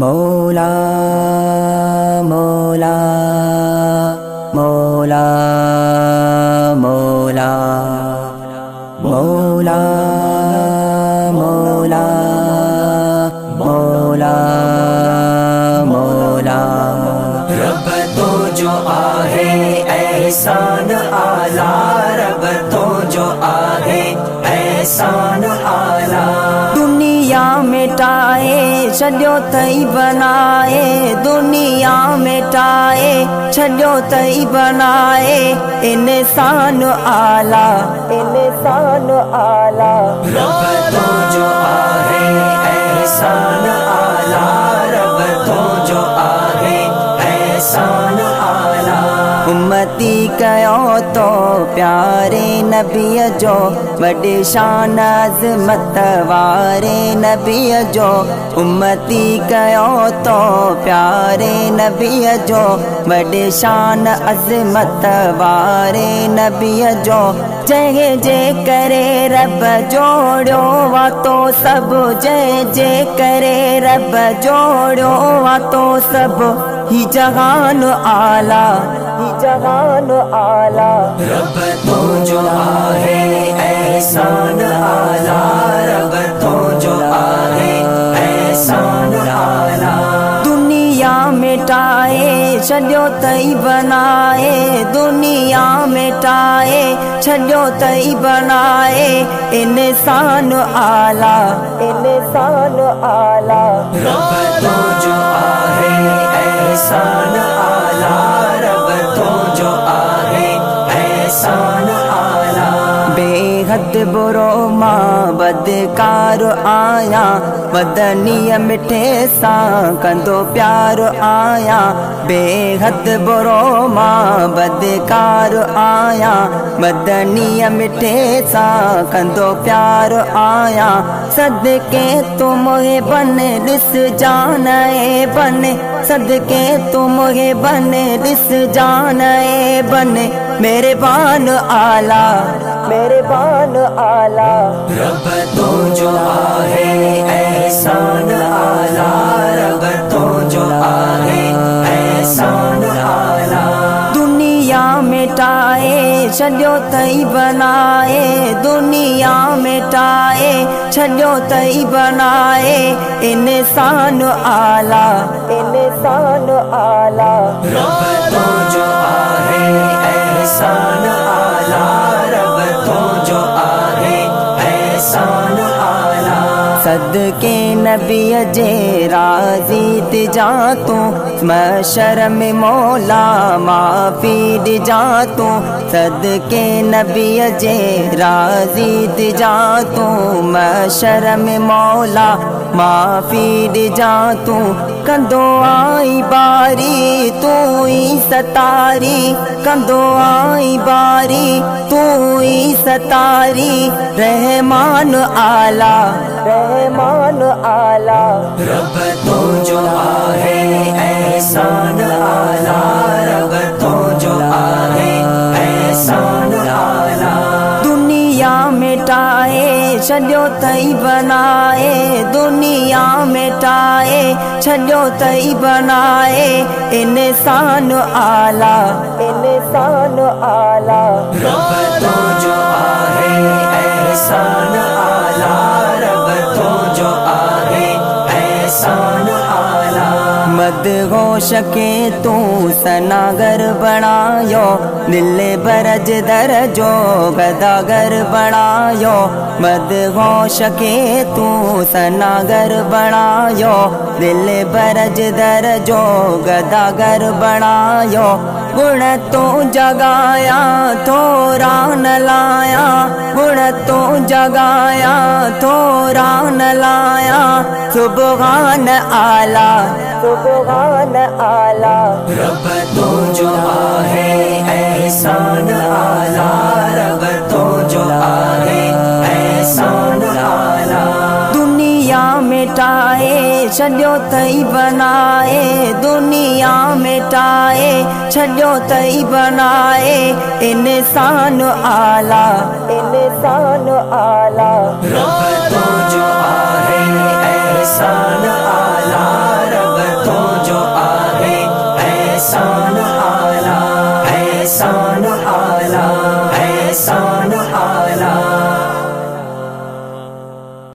मौला मौला मौला मौला मौला मौला मौला मौला। रब तो जो आहे एहसान आला, रब तो जो आहे एहसान आला। दुनिया मिटाए छॾियो तई बनाए, दुनिया मिटाए छॾियो तई बनाए। इंसान आला, इंसान आला। रब तो जो आहे एहसान आला, रब तो जो आहे एहसान आला। उम्मती कयो तो प्यारे नबीअ जो, वॾे शान अज़मत वारे नबीअ जो। उम्मती कयो तो प्यारे नबीअ जो, वॾे शान अज़मत वारे नबीअ जो। जंहिं जे करे रब जोड़ियो वातो सभु, जंहिं जे करे रब जोड़ियो वातो सभु। ही जहान आला, ही जहान आला। रब तो जो आहे एहसान आला, रब तो जो आहे एहसान आला। दुनिया मिटाए छॾियो तई बनाए, दुनिया मिटाए छॾियो तई बनाए। इंसान आला, इंसान आला। रब तो जो आहे एहसान आला, रब तो जो आहे एहसान आला। बेहद बुरो मां बदकार आया, मदनीअ मिठे सां कंदो प्यार आया। बेहद बुरो मां बदकार आया, मदनीअ मिठे सां कंदो प्यार आया। सदके तुम बन ॾिस जान ए बन, सदके तुम बन ॾिस जान ए बन। मेहरबान आला, मेहरबान आला। रब तो जो आहे एहसान आला, रब तो जो आहे एहसान आला। दुनिया मिटाए छॾियो तई बनाए, दुनिया मिटाए छॾियो तई बनाए। इंसान आला, इंसान आला। रब तो जो आहे एहसान आला, रब तो जो आहे एहसान आला। सदके नबीअ जे राज़ी तिजा तूं, महशर में मौला माफ़ी ॾिजा तूं। सदके नबीअ जे राज़ी तिजा तूं, महशर में मौला माफ़ी ॾिजा तूं। कंदो आई बारी तूं ई सतारी, कंदो आई बारी तूं ई सतारी। रहमान आला, रहमान आला। रब तो जो आहे एहसान आला, रब तो जो आहे एहसान आला। दुनिया मिटाए छॾियो तई बनाए, दुनिया मिटाए छॾियो तई बनाए। इंसान आला, इंसान आला। रब तो जो आहे एहसान आला, रब तो जो आहे एहसान आला। मदहोश के तूं सनागर बणायो, दिल बरज दर जो गदागर बणायो। मदहोश के तूं सनागर बणायो, दिल बरज दर जो गदागर बणायो। गुण तूं जगाया थोरा न लाया, गुण तूं जगाया थोरा न लाया। सुबहान आला, सुबहान आला। रब तो जो आहे एहसान आला, रब तो जो आहे एहसान आला। दुनिया मिटाए छॾियो तई बनाए, दुनिया मिटाए छॾियो तई बनाए। इंसान आला, इंसान आला। रब तो जो आहे एहसान आला, रब एहसान आला, एहसान आला, एहसान आला।